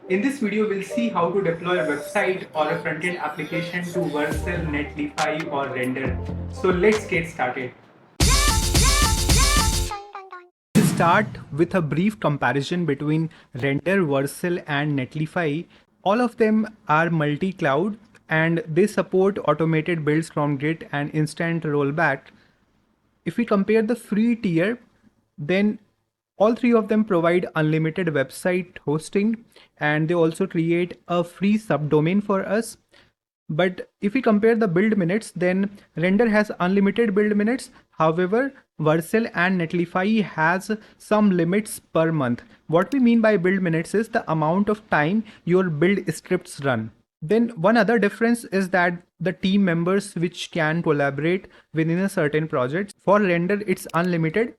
In this video, we'll see how to deploy a website or a front-end application to Vercel, Netlify or Render. So let's get started. To start with a brief comparison between Render, Vercel and Netlify. All of them are multi-cloud and they support automated builds from Git and instant rollback. If we compare the free tier, then all three of them provide unlimited website hosting and they also create a free subdomain for us. But if we compare the build minutes, then Render has unlimited build minutes. However, Vercel and Netlify has some limits per month. What we mean by build minutes is the amount of time your build scripts run. Then one other difference is that the team members which can collaborate within a certain project. For Render, it's unlimited.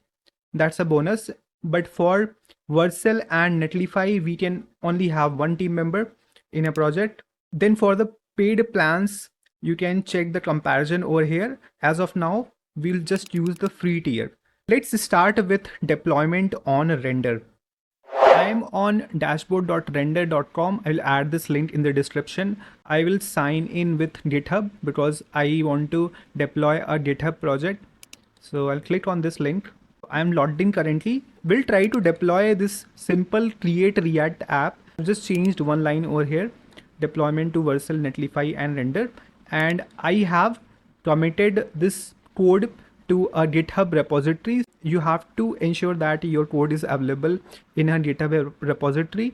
That's a bonus. But for Vercel and Netlify, we can only have one team member in a project. Then for the paid plans, you can check the comparison over here. As of now, we'll just use the free tier. Let's start with deployment on Render. I am on dashboard.render.com. I'll add this link in the description. I will sign in with GitHub because I want to deploy a GitHub project. So I'll click on this link. I'm logged in currently. We'll try to deploy this simple create React app. I've just changed one line over here. Deployment to Vercel, Netlify and Render. And I have committed this code to a GitHub repository. You have to ensure that your code is available in a GitHub repository.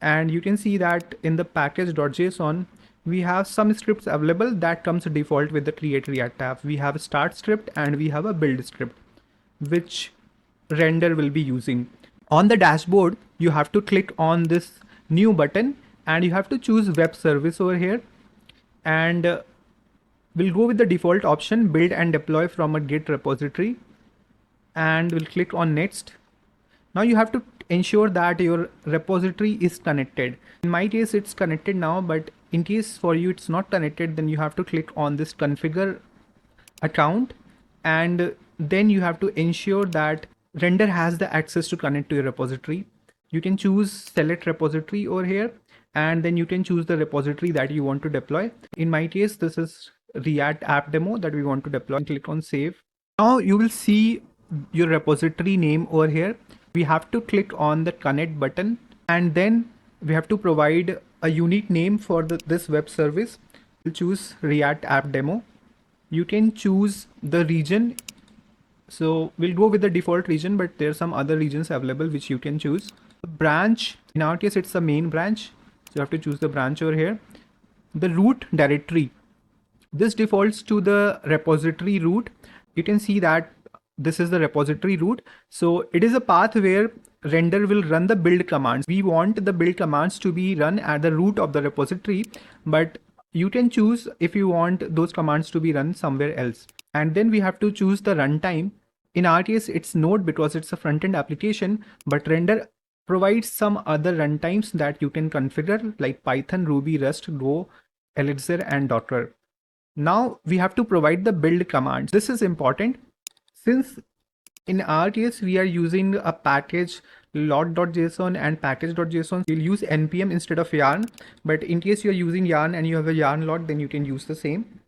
And you can see that in the package.json, we have some scripts available that comes default with the create React app. We have a start script and we have a build script, which Render will be using. On the dashboard, you have to click on this new button and you have to choose web service over here. And we'll go with the default option, build and deploy from a Git repository. And we'll click on next. Now you have to ensure that your repository is connected. In my case, it's connected now, but in case for you it's not connected, then you have to click on this configure account. And then you have to ensure that Render has the access to connect to your repository. You can choose select repository over here, and then you can choose the repository that you want to deploy. In my case, this is React app demo that we want to deploy. Click on save. Now you will see your repository name over here. We have to click on the connect button, and then we have to provide a unique name for this web service. We'll choose React app demo. You can choose the region. So we'll go with the default region, but there are some other regions available which you can choose. The branch, in our case, it's the main branch. So you have to choose the branch over here. The root directory. This defaults to the repository root. You can see that this is the repository root. So it is a path where Render will run the build commands. We want the build commands to be run at the root of the repository, but you can choose if you want those commands to be run somewhere else. And then we have to choose the runtime. In our case, it's Node because it's a front-end application, but Render provides some other runtimes that you can configure like Python, Ruby, Rust, Go, Elixir, and Docker. Now we have to provide the build commands. This is important since in our case, we are using a package log.json and package.json. You'll use npm instead of yarn, but in case you're using yarn and you have a yarn log, then you can use the same.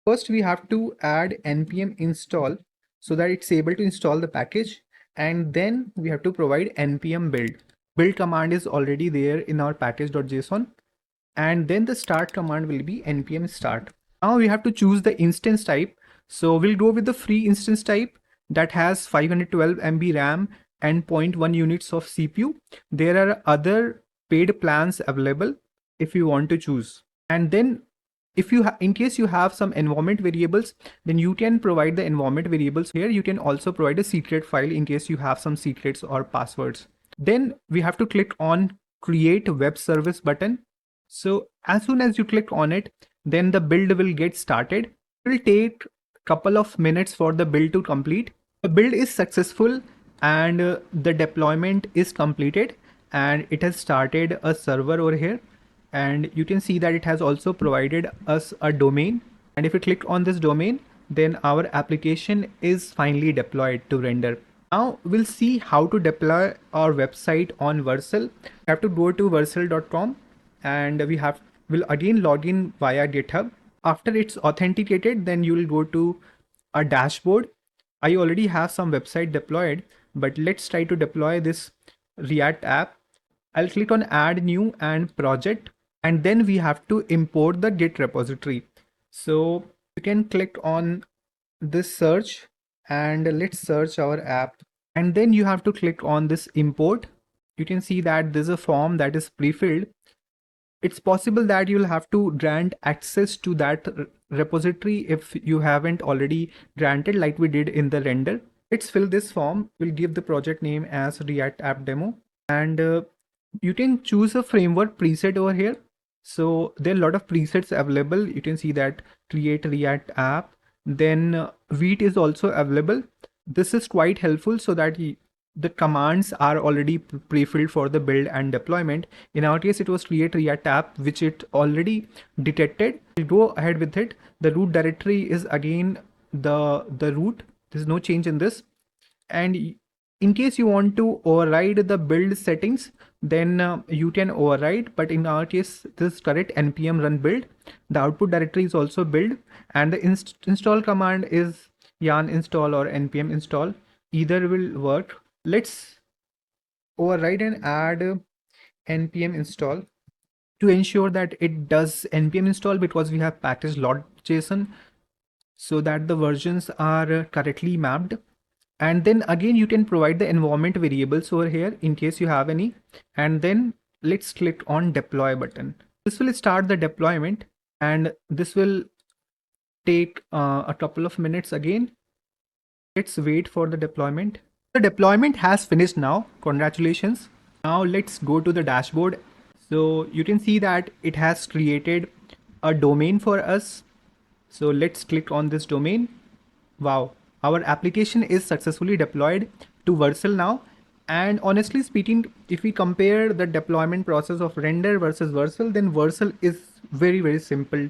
First, we have to add npm install so that it's able to install the package. And then we have to provide npm build. Build command is already there in our package.json. And then the start command will be npm start. Now we have to choose the instance type. So we'll go with the free instance type that has 512 MB RAM and 0.1 units of CPU. There are other paid plans available if you want to choose. And then if you in case you have some environment variables, then you can provide the environment variables here. You can also provide a secret file in case you have some secrets or passwords. Then we have to click on create web service button. So as soon as you click on it, then the build will get started. It will take a couple of minutes for the build to complete. The build is successful and the deployment is completed, and it has started a server over here. And you can see that it has also provided us a domain. And if you click on this domain, then our application is finally deployed to Render. Now we'll see how to deploy our website on Vercel. You have to go to vercel.com and we'll again log in via GitHub. After it's authenticated, then you will go to a dashboard. I already have some website deployed, but let's try to deploy this React app. I'll click on add new and project, and then we have to import the Git repository. So you can click on this search and let's search our app, and then you have to click on this import. You can see that there's a form that is pre-filled. It's possible that you'll have to grant access to that repository if you haven't already granted, like we did in the render. Let's fill this form. We'll give the project name as React App Demo, and you can choose a framework preset over here. So there are a lot of presets available. You can see that create React app, then Vite is also available. This is quite helpful so that the commands are already pre-filled for the build and deployment. In our case, it was create React app, which it already detected. We'll go ahead with it. The root directory is again the root. There's no change in this. And in case you want to override the build settings, then you can override, but in our case this is correct, npm run build. The output directory is also build, and the install command is yarn install or npm install. Either will work. Let's override and add npm install to ensure that it does npm install, because we have packaged lot.json so that the versions are correctly mapped. And then again you can provide the environment variables over here in case you have any, and then let's click on deploy button. This will start the deployment, and this will take a couple of minutes again. Let's wait for the deployment. The deployment has finished now. Congratulations. Now let's go to the dashboard. So you can see that it has created a domain for us. So let's click on this domain. Wow, our application is successfully deployed to Vercel now. And honestly speaking, if we compare the deployment process of render versus Vercel, then Vercel is very simple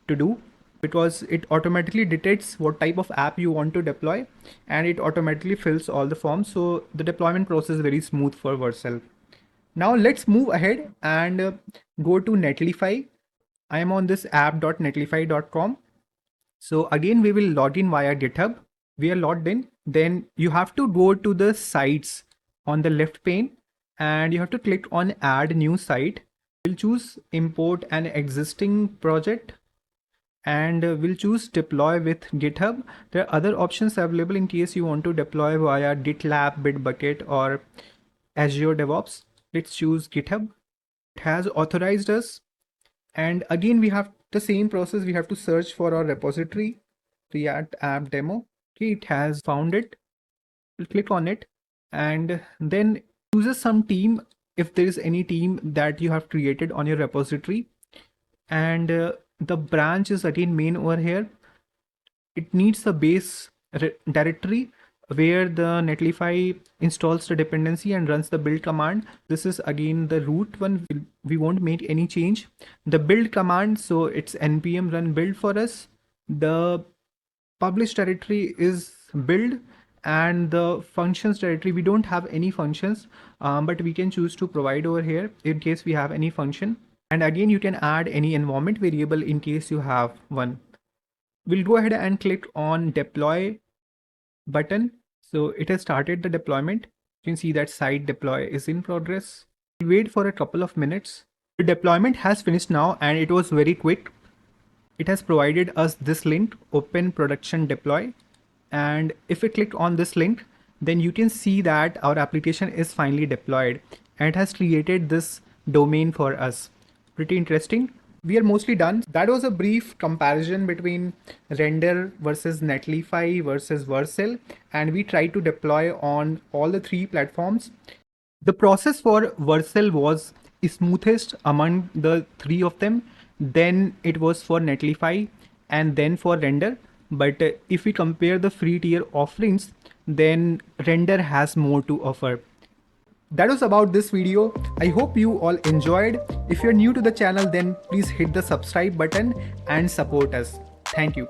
to do, because it automatically detects what type of app you want to deploy and it automatically fills all the forms. So the deployment process is very smooth for Vercel. Now let's move ahead and go to Netlify. I am on this app.netlify.com. So again, we will log in via GitHub. We are logged in. Then you have to go to the sites on the left pane and you have to click on add new site. We'll choose import an existing project and we'll choose deploy with GitHub. There are other options available in case you want to deploy via GitLab, Bitbucket or Azure DevOps. Let's choose GitHub. It has authorized us. And again, we have the same process. We have to search for our repository, React App Demo. Okay, it has found it. We'll click on it and then chooses some team if there is any team that you have created on your repository. And the branch is again main over here. It needs a base directory where the Netlify installs the dependency and runs the build command. This is again the root one. We won't make any change. The build command, so it's npm run build for us. The publish directory is build, and the functions directory, we don't have any functions, but we can choose to provide over here in case we have any function. And again, you can add any environment variable in case you have one. We'll go ahead and click on deploy button. So it has started the deployment. You can see that site deploy is in progress. We'll wait for a couple of minutes. The deployment has finished now and it was very quick. It has provided us this link, open production deploy. And if we click on this link, then you can see that our application is finally deployed and it has created this domain for us. Pretty interesting. We are mostly done. That was a brief comparison between render versus Netlify versus Vercel, and we tried to deploy on all the three platforms. The process for Vercel was smoothest among the three of them. Then it was for Netlify and then for render. But if we compare the free tier offerings, then render has more to offer. That was about this video. I hope you all enjoyed. If you're new to the channel, then please hit the subscribe button and support us. Thank you.